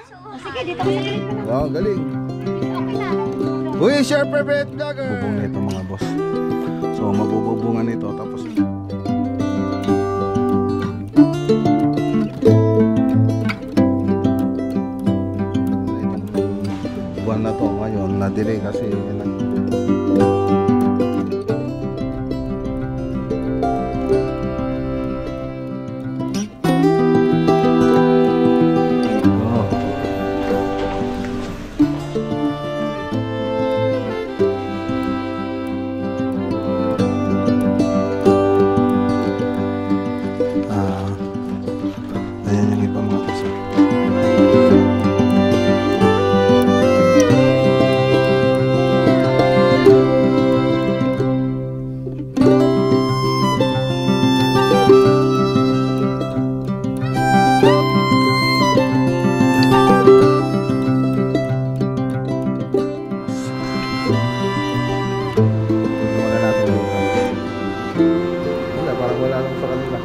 Sige, dito ko sa gilid ko na. Wow, galing. Okay na. Uy, share favorite vlogger. Bubong na ito mga boss. So mabububungan ito tapos buwan na to ngayon na-delay kasi ayan yung iba mga boss. Wala, parang wala lang sa kanila.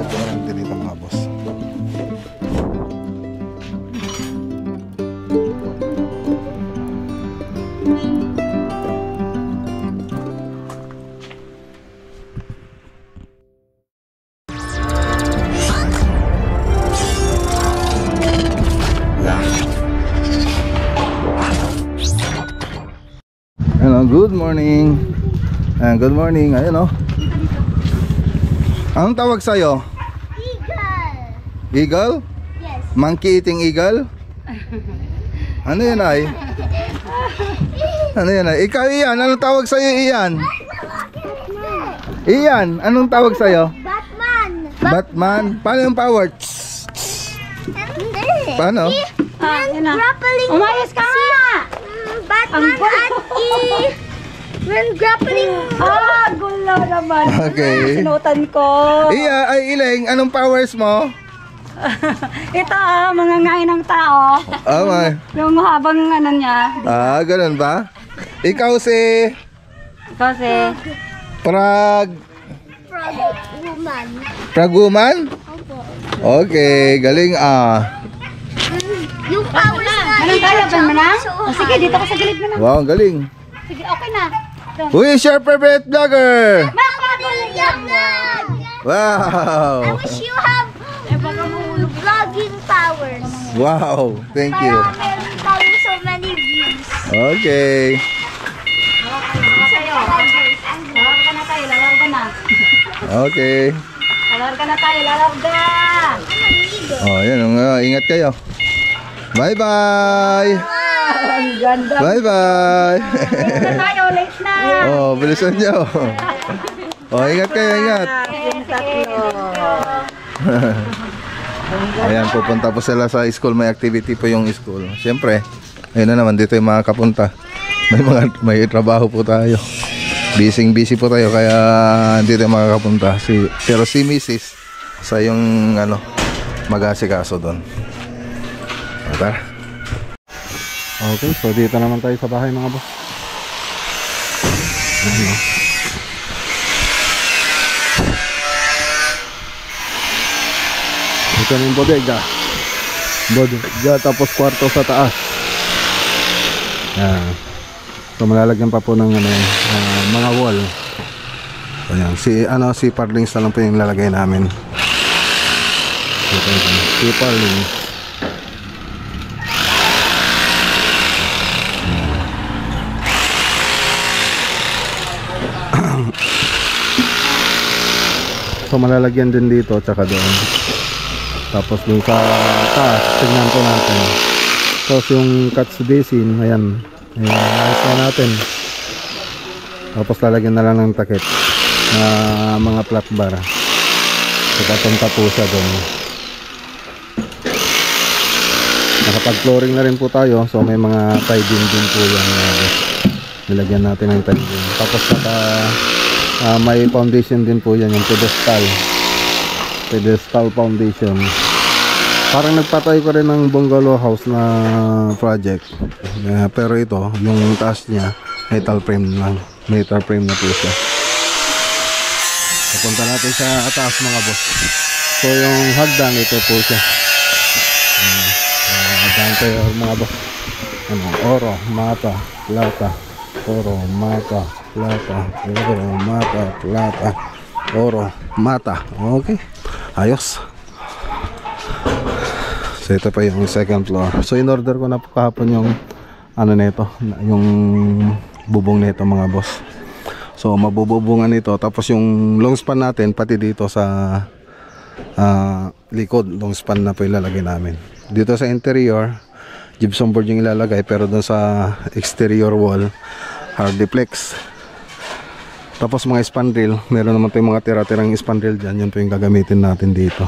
Parang dito mga boss. Hello, good morning. Good morning. Ayun oh. Anong tawag sa'yo? Eagle? Yes. Monkey eating eagle? Ano yan ay? Ano yan ay? Ikaw Ian, anong tawag sa'yo Ian? Ian, anong tawag sa'yo? Batman. Batman? Paano yung power? Paano? Yun na. Umayos ka nga! Batman at when grappling. Gulo naman. Okay. Sinutan ko. Iya, ay Ileng, anong powers mo? Ito mga ngain ng tao. Oh, Yung habang ano niya. ganun ba? Ikaw si Kasi Frog woman. Frog woman? Opo. Okay, galing Yung powers na. Anong kaya ba mo na? Sige, dito ka sa gilid mo na. Wow, galing. Sige, okay na. Uy, share favorite vlogger. I Wow. wish you have vlogging powers. Wow, thank you. Para meron tayo so many views. Okay. Lalaro ka na tayo, lalaro ka na. Okay. Lalaro ka na tayo, lalaro ka. Oh, yan. Ingat kayo. Bye-bye. Ang ganda. Bye-bye. Na tayo, late na. Oh, bilisan nyo. Oh, ingat kayo, ingat. Yung tatlo. Ayan, pupunta po sila sa school. May activity po yung school. Siyempre, ayun na naman, dito yung mga kapunta. May trabaho po tayo. Busy po tayo, kaya dito yung mga kapunta. Pero si Mrs. sa yung mag-asikaso doon. Tara. Okay, so dito naman tayo sa bahay mga boss. Ito na yung bodega. Tapos kwarto sa taas. Yan. So malalagyan pa po ng mga wall. Ayan, si Parlings na lang po yung lalagay namin. Si Parlings. So malalagyan din dito tsaka doon. Tapos dun sa taas, tignan po natin. Tapos yung catch basin, ayan, ayos na natin. Tapos lalagyan na lang ng takip na mga flat bar. So papunta po siya doon. Nakapag-flooring na rin po tayo. So may mga tie-in din po yan. Nilagyan natin ng tie-in. Tapos may foundation din po yan, yung pedestal foundation. Parang nagpatay ko rin ng bungalow house na project. Pero ito, yung taas niya, metal frame lang. Metal frame na po siya. Papunta natin sa taas mga boss. So yung hagdan, ito po siya. Hagdan tayo mga boss. Ano, oro, mata, plata. Oro, mata, plata. Oro, mata, plata. Oro, mata. Okay, ayos. So ito pa yung second floor. So in order ko na po kahapon yung ano nito, yung bubong nito mga boss. So mabububungan nito, tapos yung long span natin pati dito sa likod, long span na po ilalagay namin. Dito sa interior, gypsum board yung ilalagay, pero doon sa exterior wall, hardiplex. Tapos mga spandrel, meron naman tayong mga tira-tirang spandrel dyan, yun po yung gagamitin natin dito.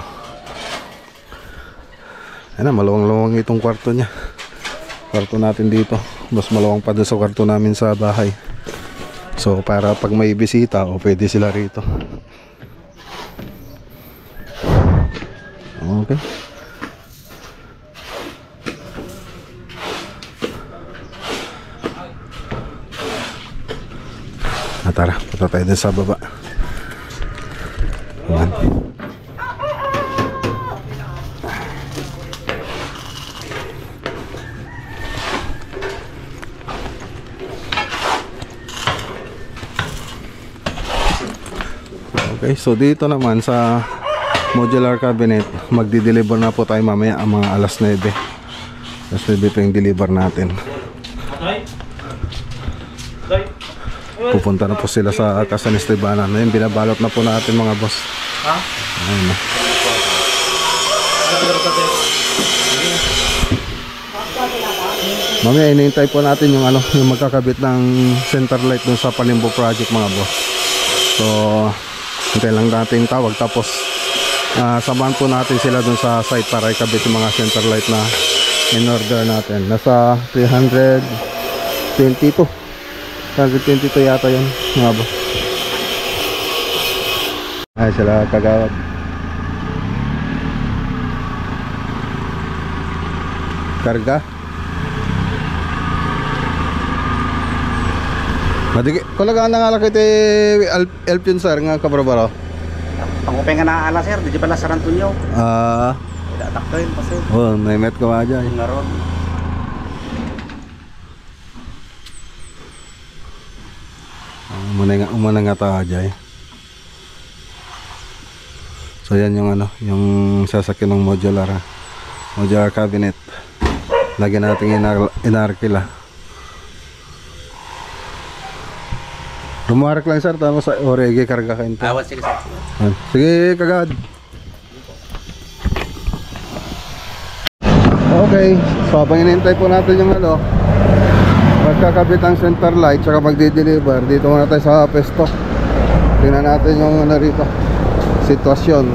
Ayan na, malawang-lawang itong kwarto nya. Kwarto natin dito, mas malawang pa doon sa kwarto namin sa bahay. So para pag may bisita, o pwede sila rito. Okay. Tara, punta tayo din sa baba. Ayan. Okay, so dito naman sa modular cabinet, magdi-deliver na po tayo mamaya ang mga alas 9. Alas 9 po yung deliver natin. Pupunta na po sila sa San Estebanan. Ngayon binabalot na po natin mga boss. Ayun na. Mamaya inintay po natin yung ano, yung magkakabit ng center light dun sa Palimbo project mga boss. So hintay lang natin tawag, tapos samahan po natin sila dun sa site para ikabit yung mga center light na in order natin. Nasa 322 yata yun mga boss. Ay sila kagawad. Karga madigi kulagaan na nga lang kiti elf yun sir nga kabrabaro. Pangupay nga na ala sir, di pala San Antonio. Datakto yun pa sir. Oh, naimet ko aja. Ngaron. Umana nga ta aja. So yan yung ano, yung sasakyan ng modular cabinet. Lagyan natin inarkila. Rumarak lang sir, tapos orege karga kain to. Awat sige sir. Sige kagad. Okay, so habang inintay po natin yung ano, magkakabit ang center light tsaka magdi-deliver, dito muna tayo sa pesto. Tingnan natin yung ano rito, sitwasyon.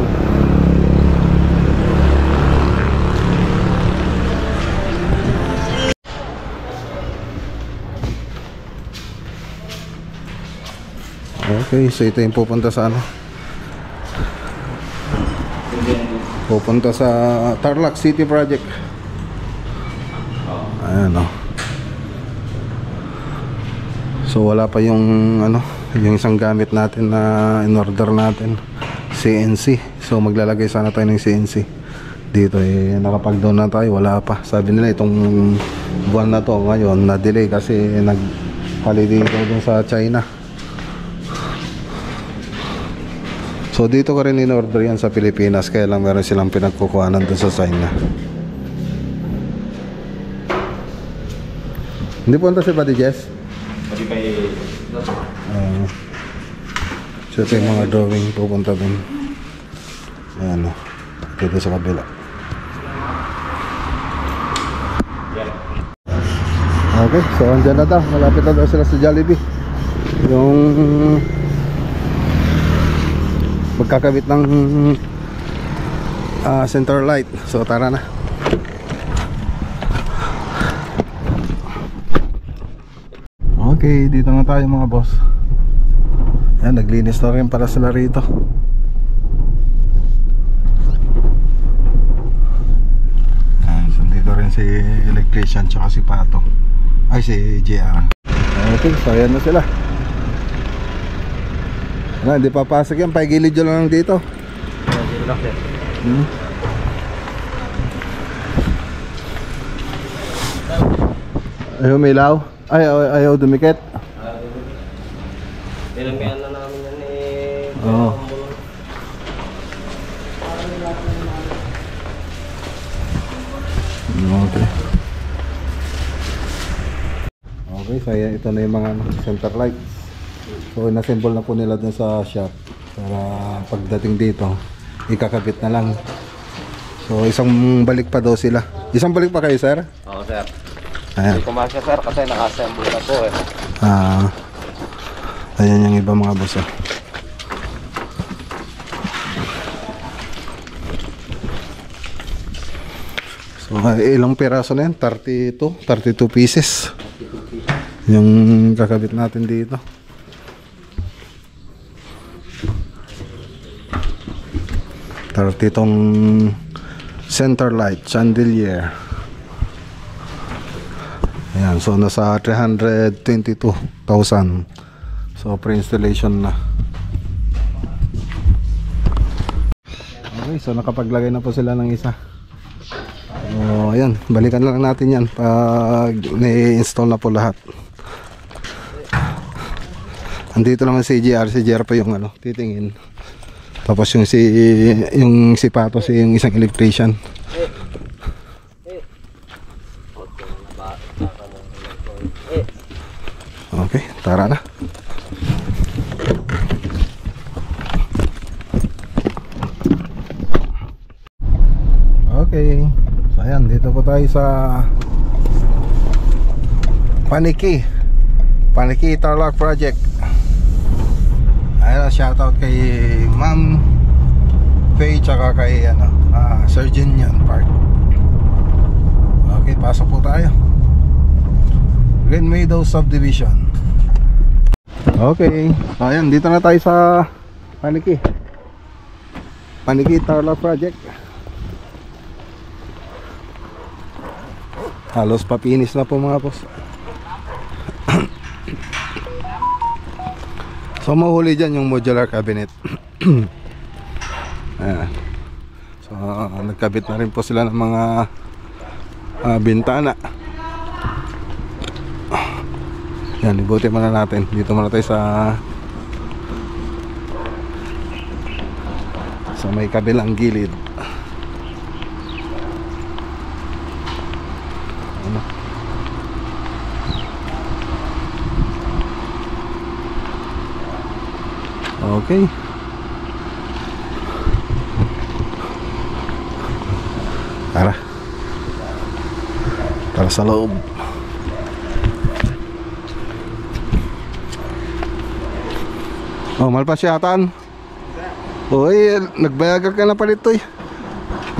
Okay, so ito yung pupunta sa ano, pupunta sa Tarlac City Project. Ayan o. So wala pa yung ano, yung isang gamit natin na in-order natin, CNC. So maglalagay sana tayo ng CNC dito. Nakapag-down na tayo, wala pa. Sabi nila itong buwan na to ngayon na-delay kasi nag-holiday dun sa China. So dito ko rin in-order yan sa Pilipinas, kaya lang meron silang pinagkukuhanan dun sa China. Hindi punta si Buddy Jess? Pati pa so ito yung mga drawing pupunta dun. Ayan o, dito sa kabila. Okay, so andyan na daw, malapit na daw sila sa Jollibee. Yung magkakabit ng center light. So tara na. Okay, dito na tayo mga boss. Yan, naglinis na rin para sila rito. rin si electrician tsaka si Pato. Ay, si JR. Okay, so ayan na sila. Wala, hindi papasok yan. Paigilid yun lang dito. Ayaw may ilaw? Ayaw dumikit? Nilamihan na namin yan eh. Oo. Okay. Okay, so ayan, ito na yung mga center lights. So inassemble na po nila dun sa shop para pagdating dito ikakabit na lang. So isang balik pa daw sila. Isang balik pa kayo, sir? Oo, sir. Ayan. Hindi ko masya, sir, kasi naka-assemble na po eh. Ayan yung iba mga boss. So ilang piraso na yan? 32 pieces yung kakabit natin dito. Tong center light chandelier. Ayan, so nasa 322,000. So pre-installation na. Okay, so nakapaglagay na po sila ng isa. So ayan, balikan lang natin yan pag na-install na po lahat. Andito naman si JR pa yung titingin. Tapos yung si Pato, yung isang electrician. Okay, tara na. Okay. So ayan, dito po tayo sa Paniki Tarlac Project. Ayan, shoutout kay Ma'am Faye tsaka kay Sir Junior Park. Okay, pasok po tayo. Green Meadows Subdivision. Okay, so ayan, dito na tayo sa Paniki Tarlac Project. Halos papinis na po mga boss. So mahuli dyan yung modular cabinet. Ayan. So nagkabit na rin po sila ng mga bintana. Yan, ibuti muna natin. Dito muna tayo sa may kabilang gilid. Okay. Tara sa loob. Oh, malpasyatan. Oy, nagbayagan ka na palit to eh.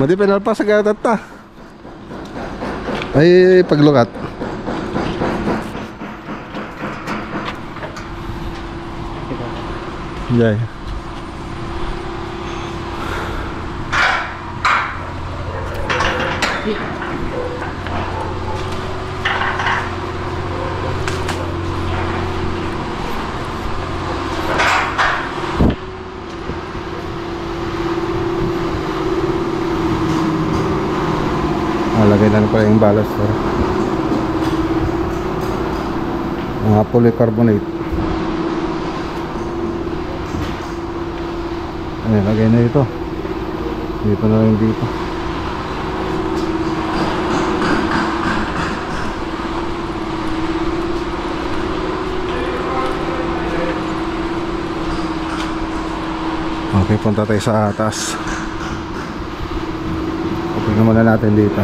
Madi penalpas sa gatat ta. Ay, paglukat. Jay. Lagay na pala yung ballast, mga polycarbonate. Ayan, lagay na ito. Dito na lang dito. Okay, punta tayo sa atas. Tingnan muna natin dito.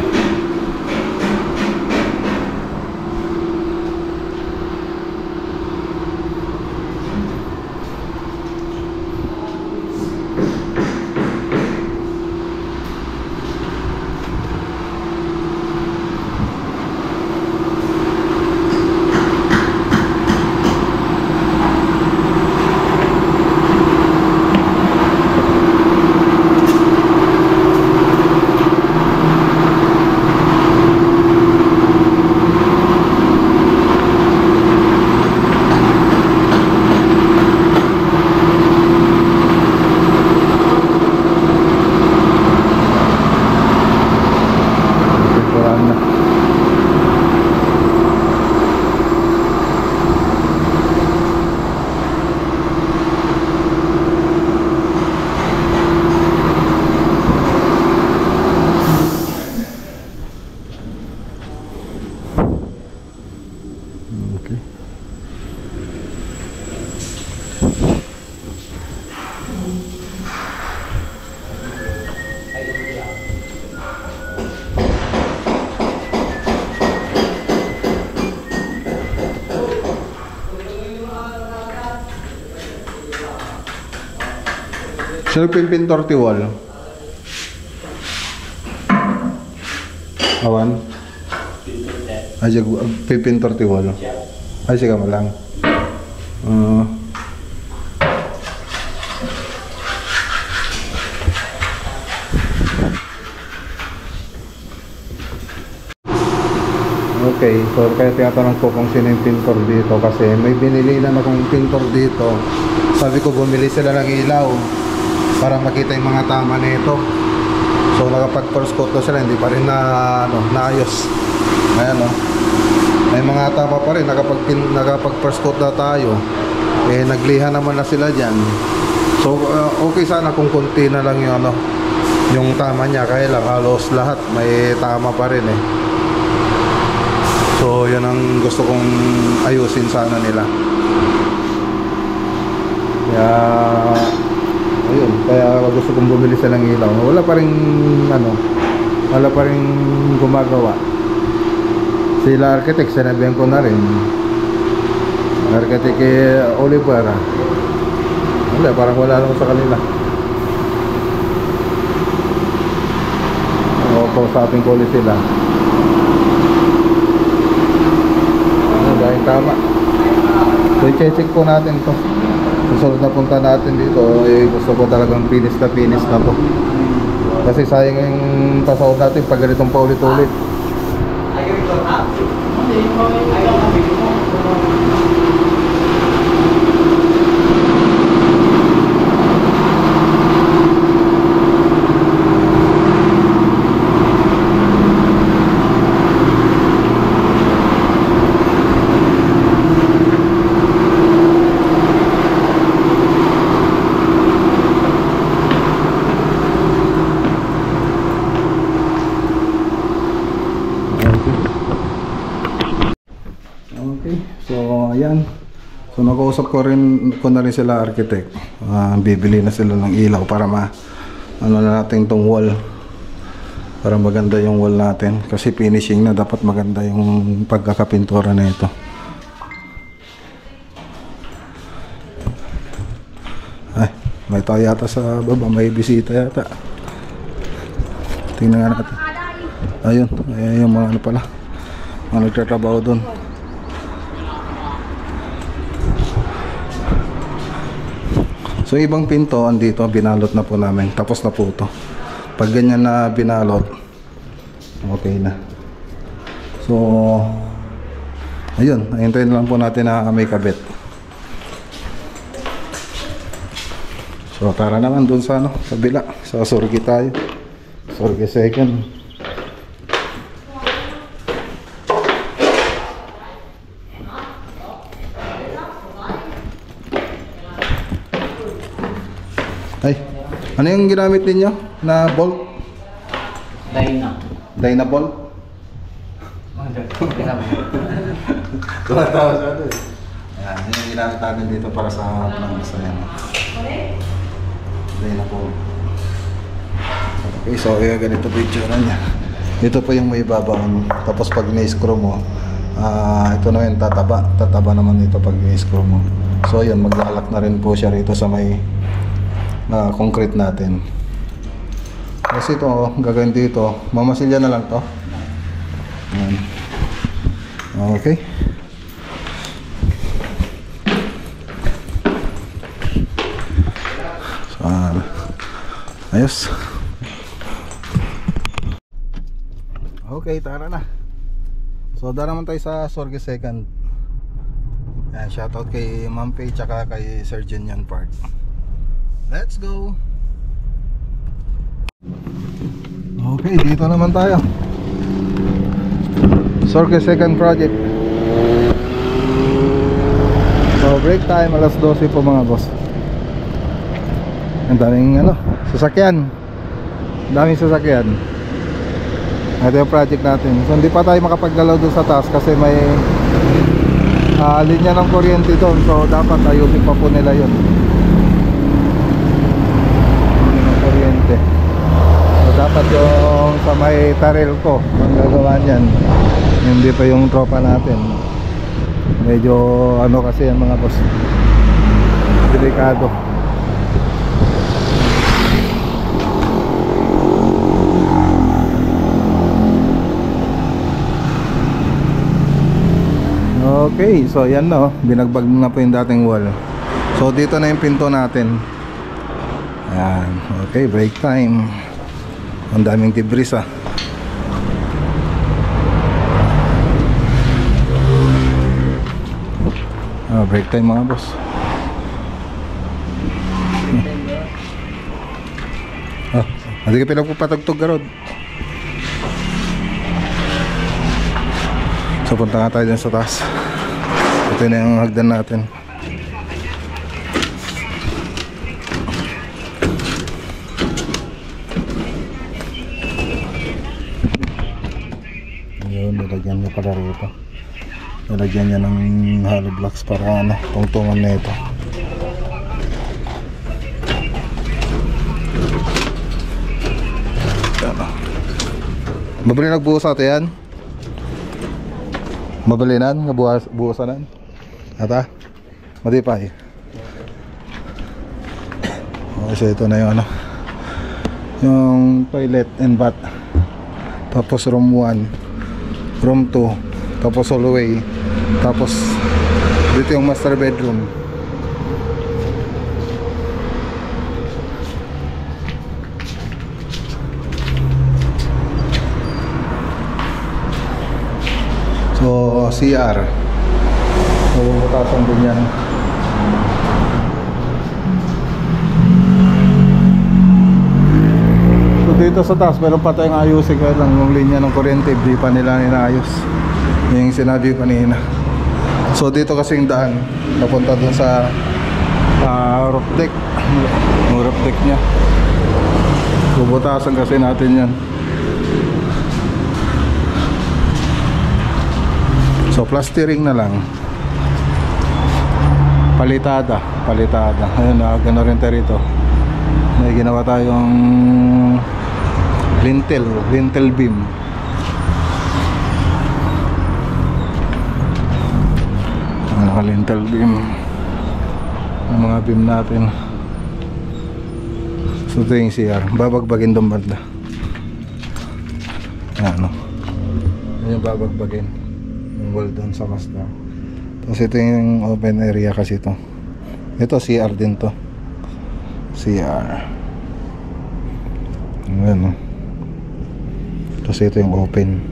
Sino nagpipintor ti wall? Awan? Ay, pipintor ti wall. Ay, siya mo lang. Okay, so kaya tinatanong ko kung sino yung pintor dito kasi may binili na akong pintor dito. Sabi ko bumili sila ng ilaw para makita yung mga tama nito. So nakapag first coat na sila, hindi pa rin na naayos. Ayan o. May mga tama pa rin, nakapag first coat na tayo. Eh nagliha naman na sila dyan. So okay sana kung konti na lang yung yung tama niya, kaya lang halos lahat may tama pa rin eh. So yan ang gusto kong ayusin sana nila. Kaya ayun, kaya gusto kong bumili silang ilaw. Wala pa rin wala pa rin gumagawa. Sila architect, sinabihan ko na rin. Architect Oliver. Wala, parang wala lang sa kanila. Kausapin ko ulit sila. Dahil tama. So i-check po natin to. Susunod na punta natin dito, gusto ko talagang finish na to. Kasi sayang yung pasahod natin pag ganitong paulit-ulit. Ayan. So nakausap ko na rin sila architect. Bibili na sila ng ilaw para na natin tong wall. Para maganda yung wall natin kasi finishing na, dapat maganda yung pagkakapintura na ito. Ay, may tao yata sa baba, may bisita yata. Tingnan nga natin. Ayun, yung mga pala. Mga nagtatrabaho doon. So ibang pinto andito, binalot na po namin. Tapos na po ito. Pag ganyan na binalot, okay na. So ayun, hintayin lang po natin na may kabit. So tara naman dun sa kabila. Sa Sorgi tayo. Sorgi second. Ay, ano yung ginamit ninyo na bolt? Dyna bolt? Tumatawa sa ito eh. Ayan, yun yung ginamit natin dito para sa plangs. Ayan. Dyna bolt. Okay, so ganito picture niya. Dito po yung may babaw. Tapos pag ni-screw mo, ito na yun, tataba naman dito pag ni-screw mo. So yun, maglalak na rin po siya rito sa may concrete natin. Kasi ito, gagawin dito, mamasilya na lang to. Ayan. Okay. So, ayos. Okay, tara na. So, dara naman tayo sa Sorgi second. Ayan, shoutout kay Ma'am Faye tsaka kay Sir Junior Park. Let's go. Okay, dito naman tayo. Sorgi second project. So break time, alas 12 po mga boss. Ang daming sasakyan. Daming sasakyan. Ito yung project natin. So hindi pa tayo makapaggalaw doon sa taas kasi may linya ng kuryente doon. So dapat ayusin pa po nila yun. So dapat yung sa may taril ko ang gagawa niyan, hindi pa yung tropa natin. Medyo kasi yan mga boss, delikado. Okay, so yan na, binagbag na po yung dating wall. So dito na yung pinto natin. Ayan, okay, break time. Ang daming debris ah. Break time mga boss. Hindi ka pinagpapatagtog ka rod. So punta nga tayo dyan sa taas. Ito na yung hagdan natin. Yun, nilagyan niya pala rito. Nilagyan niya ng hollow blocks para ano, tungtungan na ito. Mabali nagbuhos natin yan. Mabalinan, buhosanan. Ata, matipay. Okay, so ito na yung ano, yung toilet and bath. Tapos room 1, room 2, tapos hallway. Tapos dito yung master bedroom. So CR. So bubutasan din yan. So dito sa taas meron pa tayong ayusin, kaya lang yung linya ng kuryente di pa nila inaayos. Yung sinabi ko kanina. So dito kasing daan napunta dun sa roof deck. Yung roof deck nya. Bubutasan kasi natin yan. So plastering na lang. Palitada. Ayun, gano'n rin tayo rito. May ginawa tayong lintel beam. Lintel beam. Ang mga beam natin. So ito yung CR. Babagbagin doon banda. Ayan, no? Ayan yung babagbagin. Wall doon sa Mazda. Tapos ito yung open area kasi ito. Ito CR din to. CR. Ayan, no? Tapos ito yung open.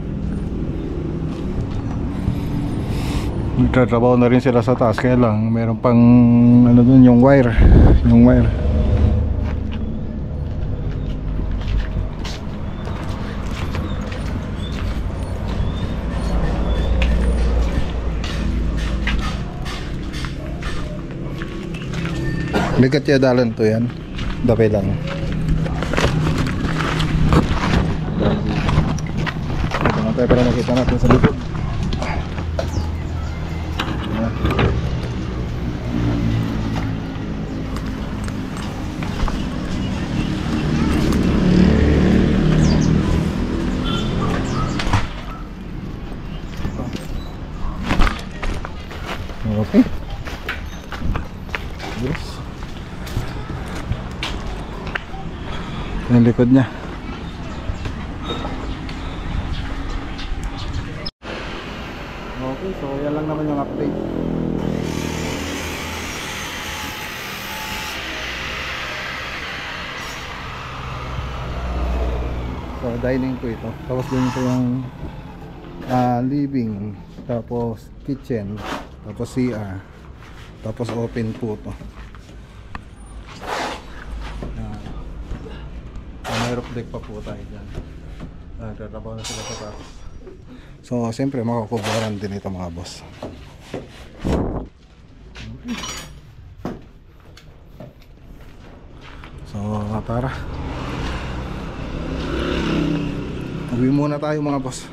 Nagtatrabaho na rin sila sa taas, kaya lang meron pang ano dun, yung wire. Bigat ya dalan to yan. Dapay lang. Ito nga tayo para makita natin sa likod. Okay. Yes. Yung likod niya. Okay, so yan lang naman yung update. So dining po ito. Tapos din ito yung living, tapos kitchen, tapos CR, tapos open po ito. May roof deck pa po tayo dyan. Nagtatrabaho na sila sa taas. So siyempre makakubaran din ito mga boss. So tara, uwi muna tayo mga boss.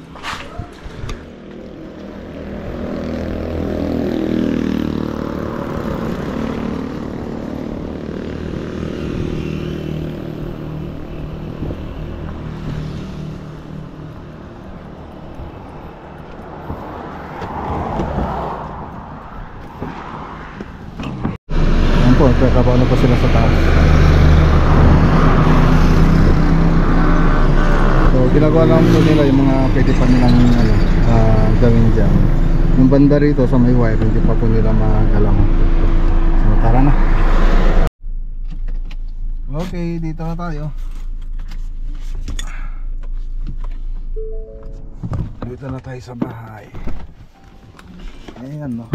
Nagtatrabaho na po sila sa taas. So ginagawa lang po nila yung mga pwede pa nilang gawin dyan. Yung banda rito sa may wire, hindi pa po nila magalaw. So tara na. Okay, dito na tayo. Dito na tayo sa bahay. Ayan, no.